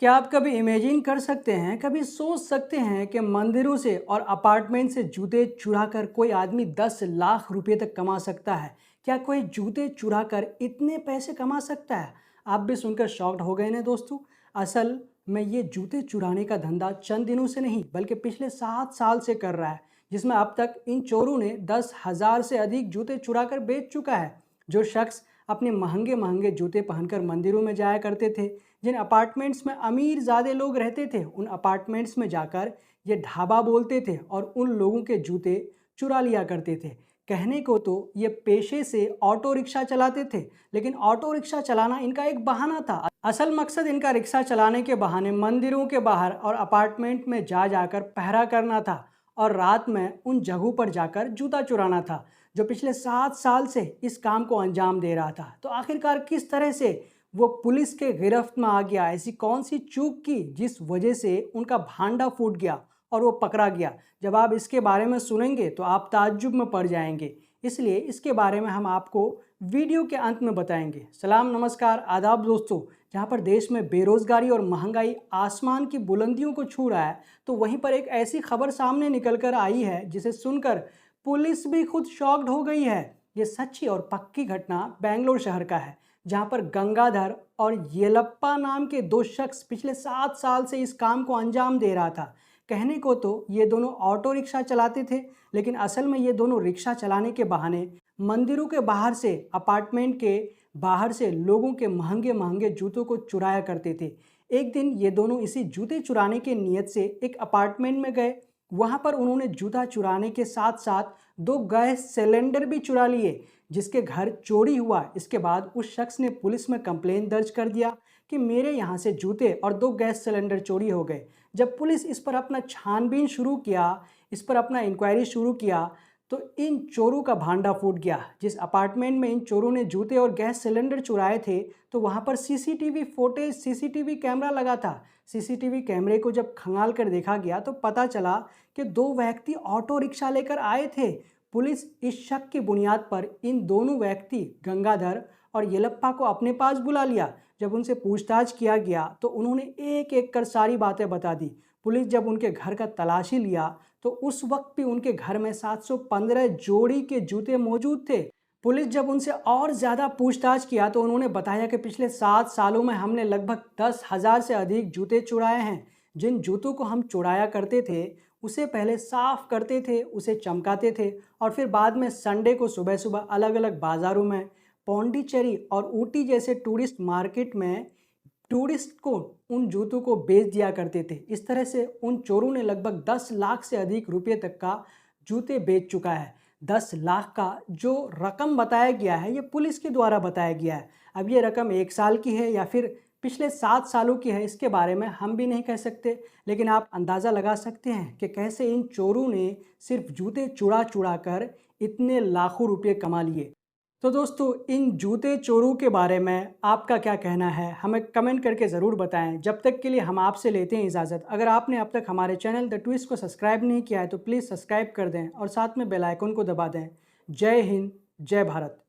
क्या आप कभी इमेजिन कर सकते हैं, कभी सोच सकते हैं कि मंदिरों से और अपार्टमेंट से जूते चुरा कर कोई आदमी 10 लाख रुपए तक कमा सकता है? क्या कोई जूते चुरा कर इतने पैसे कमा सकता है? आप भी सुनकर शॉक्ड हो गए ना दोस्तों। असल में ये जूते चुराने का धंधा चंद दिनों से नहीं बल्कि पिछले 7 साल से कर रहा है, जिसमें अब तक इन चोरों ने 10,000 से अधिक जूते चुरा कर बेच चुका है। जो शख्स अपने महंगे महंगे जूते पहनकर मंदिरों में जाया करते थे, जिन अपार्टमेंट्स में अमीर ज़्यादा लोग रहते थे, उन अपार्टमेंट्स में जाकर ये ढाबा बोलते थे और उन लोगों के जूते चुरा लिया करते थे। कहने को तो ये पेशे से ऑटो रिक्शा चलाते थे, लेकिन ऑटो रिक्शा चलाना इनका एक बहाना था। असल मकसद इनका रिक्शा चलाने के बहाने मंदिरों के बाहर और अपार्टमेंट में जा जाकर पहरा करना था और रात में उन जगहों पर जाकर जूता चुराना था। जो पिछले 7 साल से इस काम को अंजाम दे रहा था। तो आखिरकार किस तरह से वो पुलिस के गिरफ्त में आ गया? ऐसी कौन सी चूक की जिस वजह से उनका भांडा फूट गया और वो पकड़ा गया? जब आप इसके बारे में सुनेंगे तो आप ताज्जुब में पड़ जाएंगे। इसलिए इसके बारे में हम आपको वीडियो के अंत में बताएंगे। सलाम, नमस्कार, आदाब दोस्तों। जहाँ पर देश में बेरोजगारी और महंगाई आसमान की बुलंदियों को छू रहा है, तो वहीं पर एक ऐसी खबर सामने निकल कर आई है जिसे सुनकर पुलिस भी खुद शॉक्ड हो गई है। ये सच्ची और पक्की घटना बेंगलोर शहर का है, जहां पर गंगाधर और येलप्पा नाम के दो शख्स पिछले 7 साल से इस काम को अंजाम दे रहा था। कहने को तो ये दोनों ऑटो रिक्शा चलाते थे, लेकिन असल में ये दोनों रिक्शा चलाने के बहाने मंदिरों के बाहर से, अपार्टमेंट के बाहर से लोगों के महंगे महंगे जूतों को चुराया करते थे। एक दिन ये दोनों इसी जूते चुराने के नियत से एक अपार्टमेंट में गए। वहां पर उन्होंने जूता चुराने के साथ साथ 2 गैस सिलेंडर भी चुरा लिए, जिसके घर चोरी हुआ। इसके बाद उस शख्स ने पुलिस में कंप्लेन दर्ज कर दिया कि मेरे यहाँ से जूते और 2 गैस सिलेंडर चोरी हो गए। जब पुलिस इस पर अपना छानबीन शुरू किया, इस पर अपना इंक्वायरी शुरू किया, तो इन चोरों का भांडा फूट गया। जिस अपार्टमेंट में इन चोरों ने जूते और गैस सिलेंडर चुराए थे, तो वहाँ पर सीसीटीवी फुटेज, सीसीटीवी कैमरा लगा था। सीसीटीवी कैमरे को जब खंगाल कर देखा गया तो पता चला कि 2 व्यक्ति ऑटो रिक्शा लेकर आए थे। पुलिस इस शक की बुनियाद पर इन दोनों व्यक्ति गंगाधर और येलप्पा को अपने पास बुला लिया। जब उनसे पूछताछ किया गया तो उन्होंने एक एक कर सारी बातें बता दी। पुलिस जब उनके घर का तलाशी लिया तो उस वक्त भी उनके घर में 715 जोड़ी के जूते मौजूद थे। पुलिस जब उनसे और ज़्यादा पूछताछ किया तो उन्होंने बताया कि पिछले 7 सालों में हमने लगभग 10,000 से अधिक जूते चुराए हैं। जिन जूतों को हम चुराया करते थे, उसे पहले साफ करते थे, उसे चमकाते थे और फिर बाद में संडे को सुबह सुबह अलग अलग बाज़ारों में, पौंडीचेरी और ऊटी जैसे टूरिस्ट मार्केट में टूरिस्ट को उन जूतों को बेच दिया करते थे। इस तरह से उन चोरों ने लगभग 10 लाख से अधिक रुपए तक का जूते बेच चुका है। 10 लाख का जो रकम बताया गया है, ये पुलिस के द्वारा बताया गया है। अब ये रकम 1 साल की है या फिर पिछले 7 सालों की है, इसके बारे में हम भी नहीं कह सकते, लेकिन आप अंदाज़ा लगा सकते हैं कि कैसे इन चोरों ने सिर्फ जूते चुरा चुरा कर इतने लाखों रुपये कमा लिए। तो दोस्तों, इन जूते चोरों के बारे में आपका क्या कहना है, हमें कमेंट करके ज़रूर बताएं। जब तक के लिए हम आपसे लेते हैं इजाज़त। अगर आपने अब तक हमारे चैनल द ट्विस्ट को सब्सक्राइब नहीं किया है तो प्लीज़ सब्सक्राइब कर दें और साथ में बेल आइकन को दबा दें। जय हिंद, जय भारत।